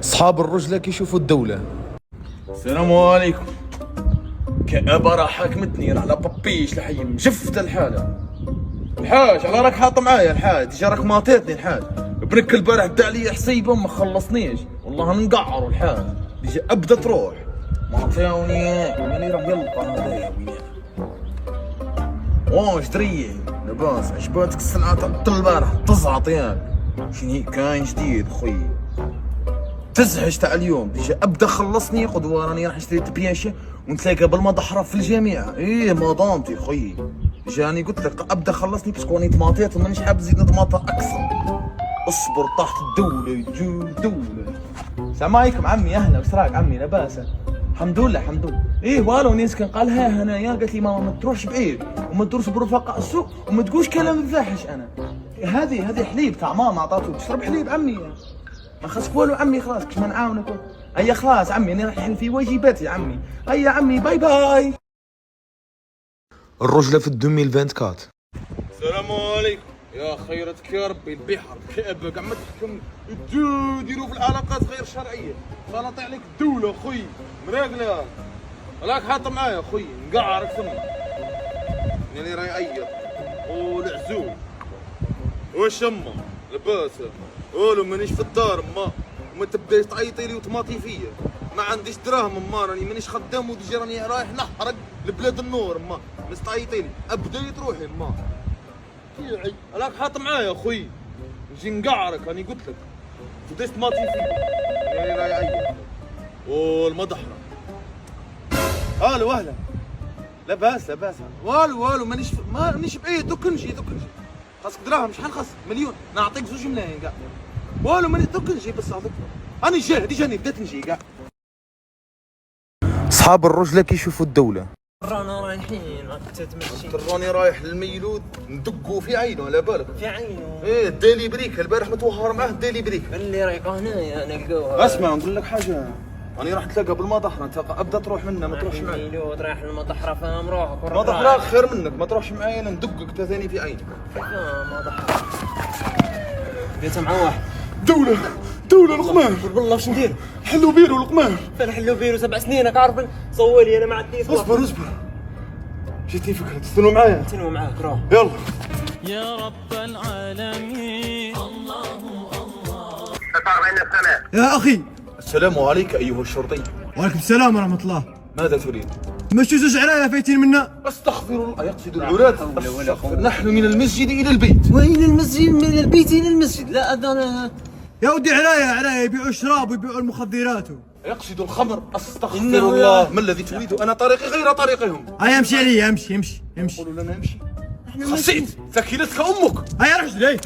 أصحاب الرجلة كيشوفوا الدولة. السلام عليكم. كأبا راه حاكمتني راه على بابيش لحي شفت الحالة. الحاج على راك حاط معايا الحاج، ديجا راك ماطيتني الحاج. ابنك البارح دا عليا حسيبه وما خلصنيش، والله نقعروا الحاج. ديجا ابدا تروح ماطيوني ماني راه يلقى هذايا وياك. واش دريه لاباس عجباتك السلعة تاع البارح تزعط ياك؟ شني كاين جديد خويا؟ تزهج تاع اليوم ديجا ابدا خلصني قدوه، راني راح نشري تبياشه ونتلاقى بالمضحره في الجامعه. ايه مضانتي خويا، جاني قلت لك ابدا خلصني باسكو راني تماطيت ومانيش حاب نزيد نتماطى اكثر. اصبر طاحت الدوله يجو دوله. السلام عليكم عمي، اهلا وسراك عمي، لاباس؟ الحمد لله الحمد لله. ايه والو نسكن قالها هنايا، قالت لي ماما ما تروحش بعيد وما تدورش برفقاء السوق وما تقولش كلام فاحش. انا هذه حليب تاع ماما عطاتو، تشرب حليب عمي، ما خاصك والو عمي، خلاص كش ما نعاونك. هيا خلاص عمي انا راح نحل في واجباتي يا عمي. هيا عمي باي باي. الرجلة في 2024. السلام عليكم يا خيرتك يا ربي. البحر كأبة قاع ما تحكم ديروا في العلاقات غير شرعية، خلط عليك الدولة خويا مراقلة. راك حاط معايا خويا نقعرك فمي يعني راهي عيط. والعزوم واش اما لاباس؟ قولوا مانيش في الدار ما، وما تبداش تعيطي لي وتماطي فيا. ما عنديش دراهم ما، راني مانيش خدام وديجا راني رايح نحرق لبلاد النور ما تعيطي لي ابدا تروحي ما. راك حاط معايا خويا نجي نقعرك، راني قلت لك بديت تماطي فيا يعني راهي عيط. والمضحرة الو اهلا لاباس والو مانيش بعيد. دوك نجي خاصك دراهم شحال خاصك؟ مليون نعطيك 2 ملايين كاع. والو ماني دوك نجي بس نعطيك. راني جاي ديجاني بديت نجي كاع. أصحاب الرجلة كيشوفوا الدولة. رانا رايحين تتمشي. راني رايح للميلود ندقوا في عينه على بالك. في عينه. ايه الديلي بريك البارح متوهر معاه الديلي بريك. اللي رايق هنايا نلقاوها. اسمع نقول لك حاجه، راني راح نتلاقى بالمضحره، انت ابدا تروح منا ما تروحش معايا. الميلود رايح المضحره، فاهم روحك. المضحره خير منك، ما تروحش معايا ندقك ثاني في عينك. مضحره بيت مع واحد. دولة القمار. والله واش ندير؟ حلو بيرو القمار. فين حلو بيرو 7 سنين عارف صولي انا ما عنديش. اصبر جاتني فكرة تستنوا معايا. تنو معاك روح يلا يا رب العالمين. الله 46 السنة. يا أخي. السلام عليك أيها الشرطي. وعليكم السلام ورحمة الله. ماذا تريد؟ مشوا 2 عرايا فايتين منا. استغفر الله، يقصد العراة. نحن من المسجد إلى البيت. وين المسجد؟ من البيت الى المسجد. لا اذن يا ودي عرايا يبيعوا الشراب ويبيعوا المخدرات. يقصد الخمر. استغفر الله، ما الذي تريد؟ أنا طريقي غير طريقهم. هيا امشي علي، امشي. قولوا لنا امشي. خسيت ثكلتك أمك. هيا رجلي.